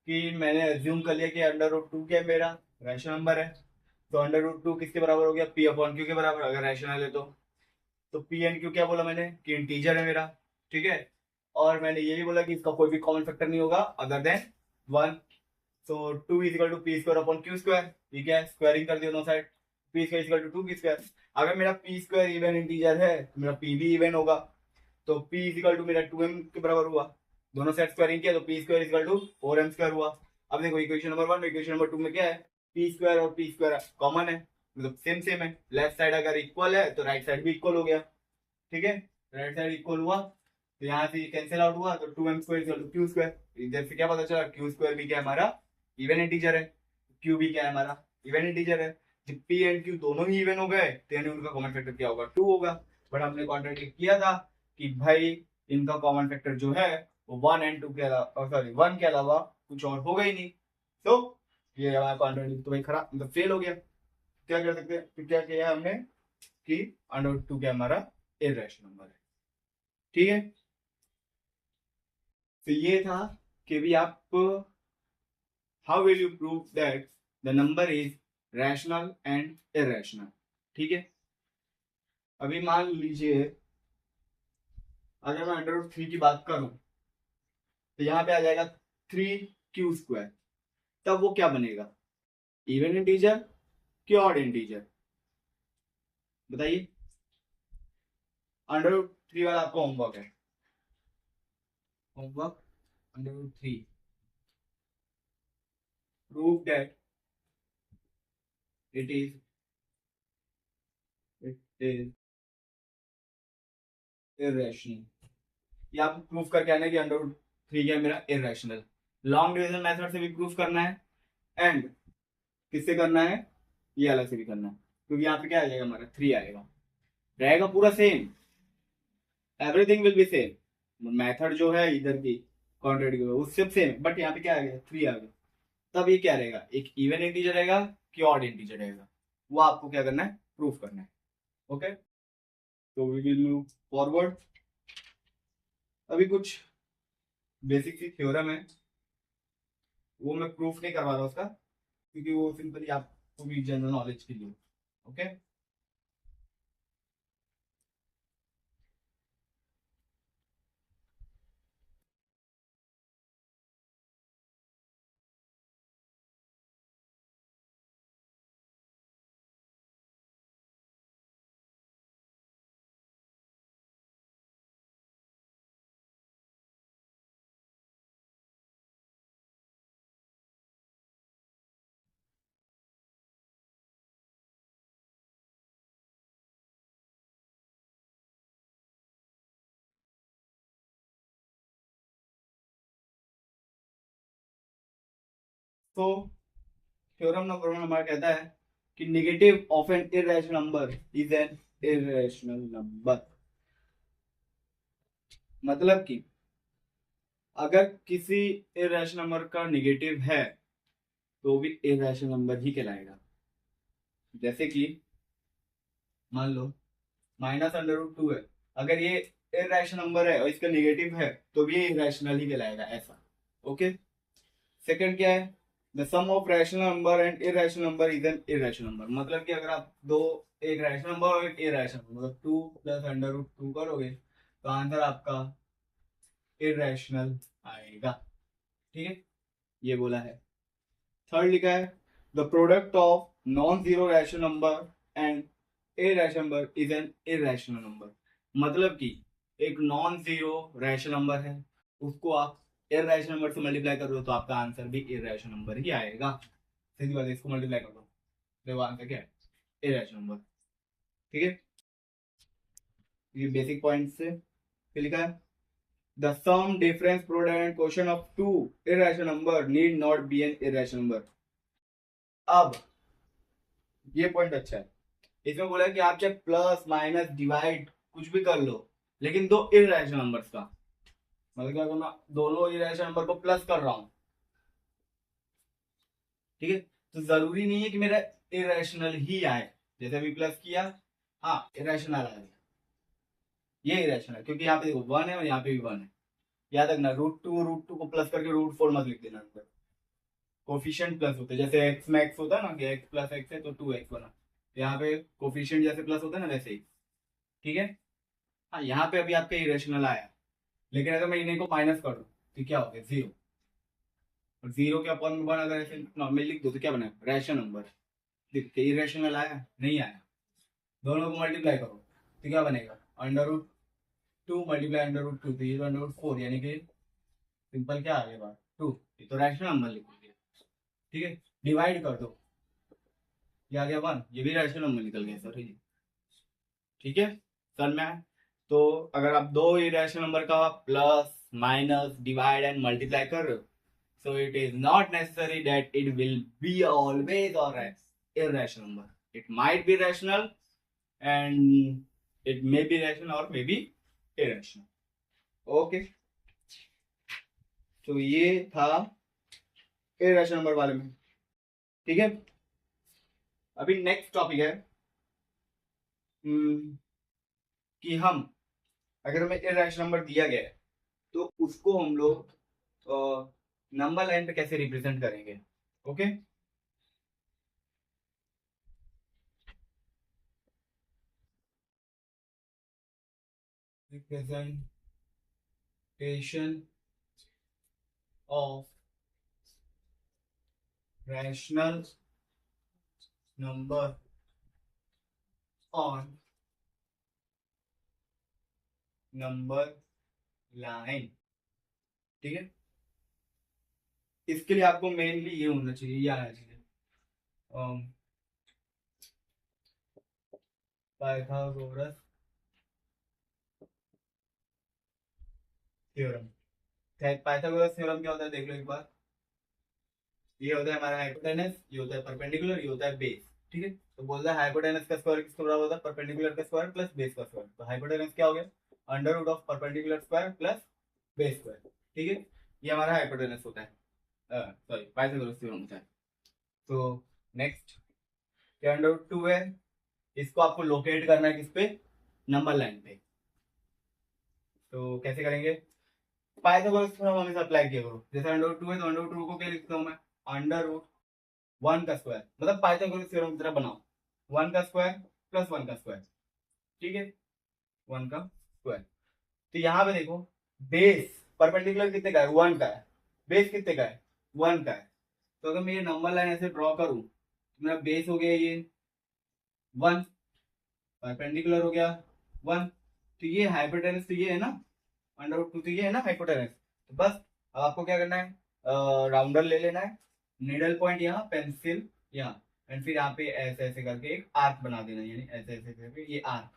S1: कि मैंने एज्यूम कर लिया कि अंडर रूट 2 क्या मेरा रैशनल नंबर है। तो अंडर रूट 2 किसके बराबर हो गया? पी अपॉन क्यू के बराबर, अगर रैशनल है तो पी एन क्यू क्या बोला मैंने कि इंटीजर है मेरा, ठीक है। और मैंने ये भी बोला कि इसका कोई भी कॉमन फैक्टर नहीं होगा other than 1। So 2 is equal to p square upon q square, ठीक है, स्क्वायरिंग कर दिया दोनों side. P square is equal to 2 p square. अगर मेरा पी स्क्वायर इवन इंटीजर है तो मेरा पी भी इवन होगा। तो पी इज इक्वल टू मेरा 2m के बराबर हुआ, दोनों साइड स्क्वायरिंग किया तो p square is equal to 4m square हुआ। अब देखो इक्वेशन नंबर 1 इक्वेशन नंबर 2 में क्या है, पी स्क्वायर और पी स्क्वायर कॉमन है, मतलब सेम सेम है। लेफ्ट साइड अगर इक्वल है तो राइट साइड भी इक्वल हो गया, ठीक है। राइट साइड इक्वल हुआ तो यहाँ से कैंसिल आउट हुआ, तो 2m square equal to q square. इधर से क्या पता चला, क्यू स्क्वायर भी क्या है हमारा इवन इंटीजर है, क्यू भी क्या है हमारा इवन इंटीजर है। जब पी एंड क्यू दोनों ही इवन हो गए तो यानी उनका कॉमन फैक्टर क्या होगा, 2 होगा। बट हमने कॉन्ट्रैक्ट किया था कि भाई इनका कॉमन फैक्टर जो है वो 1 एंड 2 के अलावा, सॉरी 1 के अलावा कुछ और होगा ही नहीं। तो ये हमारा कॉन्ट्रैक्ट तो भाई खराब, मतलब फेल हो गया। क्या कर सकते हैं, तो क्या किया हमने कि अंडर 2 क्या हमारा इर्रेशनल नंबर है, ठीक है। तो ये था कि भी आप how will you prove that the number is rational and irrational, ठीक है। अभी मान लीजिए अगर मैं अंडर रूट 3 की बात करूं तो यहाँ पे आ जाएगा 3q स्क्वायर। तब वो क्या बनेगा, इवन इंटीजर कि ऑड इंटीजर, बताइए। अंडर रूट 3 वाला आपका होमवर्क है, homework under root 3 prove that it is irrational. ये आपको प्रूफ करके आना है कि अंडर रूट 3 क्या है मेरा इरेशनल। लॉन्ग डिवीजन मेथड से भी प्रूफ करना है एंड किससे करना है, ये अलग से भी करना है, क्योंकि यहाँ पे क्या आ जाएगा हमारा 3 आएगा, रहेगा पूरा same, everything will be same. Method जो है इधर की कॉन्ट्रेक्ट उससे सेम, बट यहाँ पे क्या आ गया 3 आ गया। तब ये क्या रहेगा, एक इवन इंटीजर रहेगा कि ऑड इंटीजर रहेगा, वो आपको क्या करना है, प्रूफ करना है। ओके, तो वी विल मूव फॉरवर्ड। अभी कुछ बेसिक सी थ्योरम है, वो मैं प्रूफ नहीं करवा रहा उसका, क्योंकि वो सिंपली आपको भी जनरल नॉलेज के लिए। ओके, तो थ्योरम नंबर 1 हमारा कहता है कि negative of N irrational number is an irrational number. मतलब कि अगर किसी इरेशनल नंबर का नेगेटिव है तो भी इरेशनल नंबर ही कहलाएगा। जैसे कि मान लो माइनस अंडर रूट 2 है, अगर ये इरेशनल नंबर है और इसका नेगेटिव है तो भी ये इरेशनल ही कहलाएगा, ऐसा। ओके, सेकंड क्या है, the sum of rational number and irrational number is an irrational number. मतलब कि अगर आप दो, एक रैशनल नंबर और एक इरेशनल, मतलब 2 प्लस अंडर रूट 2 करोगे तो आंसर आपका इरेशनल आएगा, ठीक है, ये बोला है। थर्ड लिखा है the product of non zero rational number and a rational number is an irrational number. मतलब कि एक नॉन जीरो रैशनल नंबर है, उसको आप इररेशनल नंबर से मल्टीप्लाई कर रहे हो तो आपका आंसर भी इररेशनल नंबर ही आएगा। सीधी बात है, इसको मल्टीप्लाई कर दो, देखो आंसर क्या है, इररेशनल नंबर। ठीक है, ये बेसिक पॉइंट से फिर लिखा है the sum difference product quotient of two irrational number need not be an irrational number. अब ये पॉइंट अच्छा है, इसमें बोला है कि आप चाहे प्लस माइनस डिवाइड कुछ भी कर लो, लेकिन दो इररेशनल नंबर्स का, मतलब क्या करना, दोनों इररेशनल नंबर को प्लस कर रहा हूं, ठीक है, तो जरूरी नहीं है कि मेरा इरेशनल ही आए। जैसे अभी प्लस किया, हाँ इरेशनल आ गया, ये इरेशनल है क्योंकि यहाँ पे देखो 1 है और यहाँ पे भी 1 है। याद रखना रूट टू को प्लस करके रूट 4 मत लिख देना, कोफिशिएंट प्लस होते हैं, जैसे एक्स में एक्स होता है ना कि एक्स प्लस एक्स है तो 2x बना, यहाँ पे कोफिशिएंट जैसे प्लस होता है ना वैसे ही। ठीक है, हाँ यहाँ पे अभी आपके इरेशनल आया, लेकिन अगर मैं इन्हें को माइनस कर दूं तो क्या हो गया, 0। और 0 के अपॉन में 1 अगर ऐसे नॉर्मल लिख दो तो क्या बना, रैशनल नंबर। देखिए इरेशनल आया नहीं आया, दोनों को मल्टीप्लाई करो तो क्या बनेगा, √2 मल्टीप्लाई √2 तो ये √4, यानी कि सिंपल क्या आ गया बात 2, ये तो रैशनल नंबर लिख दिया। ठीक है, डिवाइड कर दो, ये आ गया 1, ये भी रैशनल नंबर निकल गया सर ये। ठीक है सर मैं, तो अगर आप दो इरेशनल नंबर का plus minus divide and multiply कर रहे हो, so it is not necessary that it will be always or irrational number. It might be rational and it may be rational or may be irrational. Okay, तो ये था irrational number वाले में। ठीक है, अभी नेक्स्ट टॉपिक है कि हम अगर हमें irrational नंबर दिया गया है तो उसको हम लोग नंबर लाइन पे कैसे रिप्रेजेंट करेंगे। Okay, representation of rational number on number line. ठीक है, इसके लिए आपको मेनली ये होना चाहिए, ये आना चाहिए पाइथागोरस थ्योरम। पाइथागोरस थ्योरम क्या होता है देख लो एक बार, ये होता है हमारा हाइपोटेनस, ये होता है परपेंडिकुलर, ये होता है बेस। ठीक है, तो बोलता है हाइपोटेनस का स्क्वायर किसके बराबर होता है, परपेंडिकुलर का स्क्वायर प्लस बेस का स्क्वायर। तो हाइपोटेनस क्या हो गया, under root of perpendicular square plus base square. ठीक है, ये हमारा हाइपोटेनस होता है, सॉरी पाइथागोरस थ्योरम होता है। तो नेक्स्ट क्या अंडर रूट 2 है, इसको आपको लोकेट करना है किस पे, नंबर लाइन पे। तो कैसे करेंगे, पाइथागोरस थ्योरम हमेशा अप्लाई किया करो। जैसे अंडर रूट 2 है तो अंडर रूट 2 को क्या लिखता हूं मैं, अंडर रूट 1 का स्क्वायर, मतलब पाइथागोरस थ्योरम की तरह बनाओ, 1 का स्क्वायर प्लस 1 का स्क्वायर। ठीक है, 1 का स्क्वायर। तो यहाँ पे देखो बेस परपेंडिकुलर कितने का है, 1 का है, बेस कितने का है, 1 का है। तो अगर मैं ये नंबर लाइन ऐसे ड्रॉ करूं तो मेरा बेस हो गया ये 1, परपेंडिकुलर हो गया 1, तो ये हाइपोटेनस तो ये है ना, अंडर रूट 2 तो ये है ना हाइपोटेनस। तो बस अब आपको क्या करना है, राउंडर ले लेना है, नीडल पॉइंट यहाँ, पेंसिल यहाँ, एंड फिर यहाँ पे ऐसे ऐसे करके एक आर्क बना देना, यानी ऐसे ऐसे करके ये आर्क,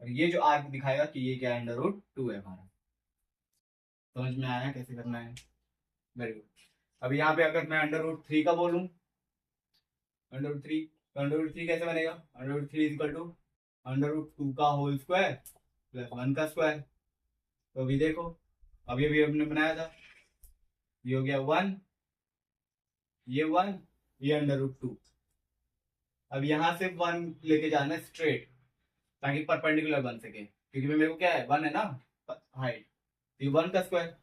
S1: और ये जो आर्क दिखाएगा कि ये क्या है, अंडर रूट 2 है हमारा। समझ में आया कैसे करना है, वेरी गुड। अब यहाँ पे अगर मैं अंडर रूट 3 का बोलूँ, अंडर रूट 3, तो अंडर रूट 3 कैसे बनेगा, under root 3 equal to under root 2 का होल स्क्वायर प्लस 1 का स्क्वायर। तो अभी देखो, अभी अभी हमने बनाया था, ये हो गया 1, ये 1, ये अंडर रूट 2। अब यहाँ से 1 लेके जाना है स्ट्रेट ताकि परपेंडिकुलर बन सके, क्योंकि मेरे को क्या है 1 है ना हाइट, ये 1 का स्क्वायर,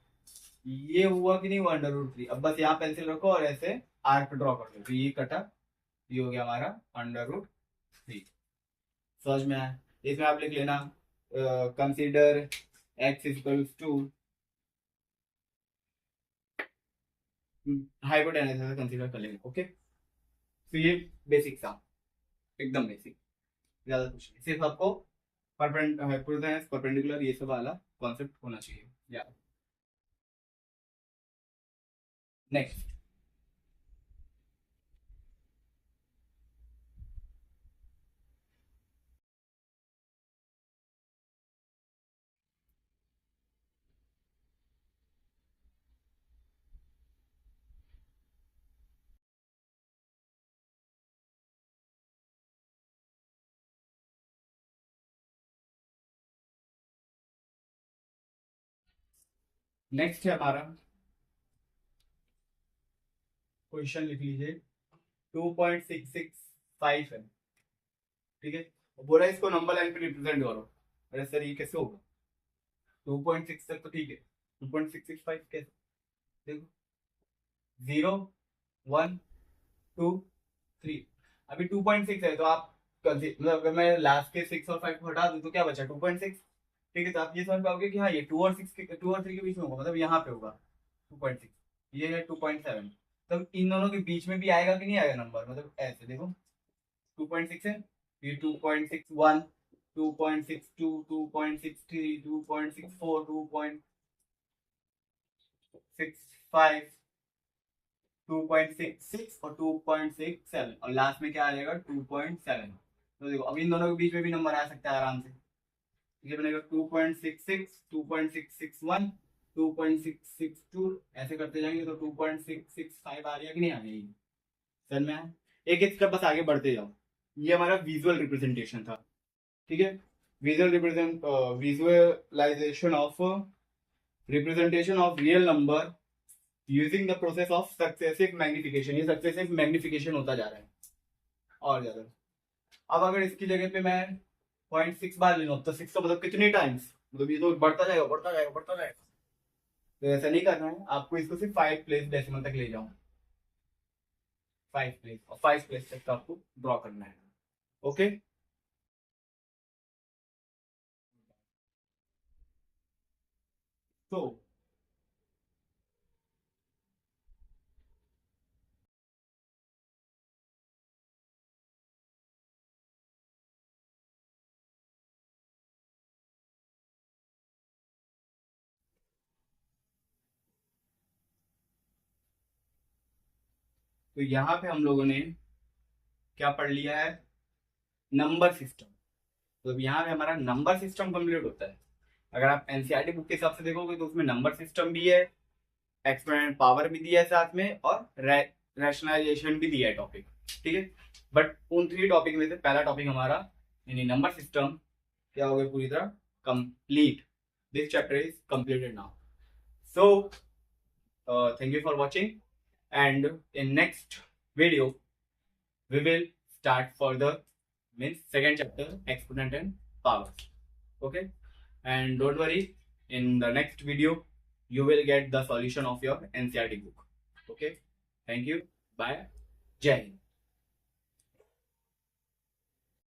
S1: ये हुआ कि नहीं हुआ अंडर रूट 3। अब बस यहाँ पेंसिल रखो और ऐसे आर्क ड्रॉ कर दो, तो ये कटा, ये हो गया हमारा अंडर रूट 3। समझ में आया, इसमें आप लिख लेना consider x equals to hypotenuse consider कर लेंगे। ओके, तो ये बेसिक था, एकदम बेसिक, ज्यादा कुछ नहीं, सिर्फ आपको परपेंडिकुलर ये सब वाला कॉन्सेप्ट होना चाहिए। या नेक्स्ट, नेक्स्ट है हमारा क्वेश्चन, लिख लीजिए 2.665 है, ठीक है। बोला इसको नंबर लाइन पे रिप्रेजेंट करो। अरे सर ये कैसे होगा? 2.6 तक तो ठीक है, 2.665 कैसे? देखो 0 1 2 3, अभी 2.6 है तो आप मतलब अगर मैं लास्ट के 6 और 5 को हटा दूं तो क्या बचा? 2.6, ठीक है। तो आप ये समझ पाओगे कि हाँ ये 2 और 6 के 2 और 3 के बीच में होगा, मतलब यहाँ पे होगा 2.6, ये है 2.7। तब इन दोनों के बीच में भी आएगा कि नहीं आएगा नंबर? मतलब ऐसे देखो 2.6 है, ये 2.61, 2.62, 2.63, 2.64, 2.65, 2.66 और 2.67 और लास्ट में क्या आ जाएगा? 2.7। तो देखो अब इन दोनों के बीच में भी नंबर आ सकता है आराम से। ये बनेगा 2.66, 2.661, 2.662, ऐसे करते जाएंगे तो 2.665 आ रही है कि नहीं आ रही? सर मैं एक एक स्टेप बस आगे बढ़ते जाओ। ये हमारा विजुअल रिप्रेजेंटेशन था, ठीक है। Visualisation of representation of real number using the process of successive magnification. ये सक्सेसिव मैग्निफिकेशन होता जा रहा है और ज्यादा। अब अगर इसकी जगह पे मैं 0.6 बार ले लूं तो 6 तो मतलब कितनी टाइम्स, मतलब ये तो बढ़ता जाएगा बढ़ता जाएगा बढ़ता जाएगा। तो ऐसा नहीं करना है आपको, इसको सिर्फ 5 प्लेस डेसिमल तक ले जाओ, 5 प्लेस, और 5 प्लेस तक का आपको ड्रॉ करना है। ओके, तो तो यहाँ पे हम लोगों ने क्या पढ़ लिया है? Number system. तो यहाँ पे हमारा नंबर सिस्टम कंप्लीट होता है। अगर आप एनसीईआरटी बुक के हिसाब से देखोगे तो उसमें नंबर सिस्टम भी है, एक्सपोनेंट पावर भी दिया है साथ में, और रैशनलाइजेशन भी दिया है टॉपिक, ठीक है। बट उन 3 टॉपिक में से पहला टॉपिक हमारा यानी नंबर सिस्टम क्या हो गया पूरी तरह complete. This chapter is completed now. So thank you for watching, and in next video we will start further, means second chapter, exponent and powers. Okay, and don't worry, in the next video you will get the solution of your NCERT book. Okay, thank you, bye, Jai Hind.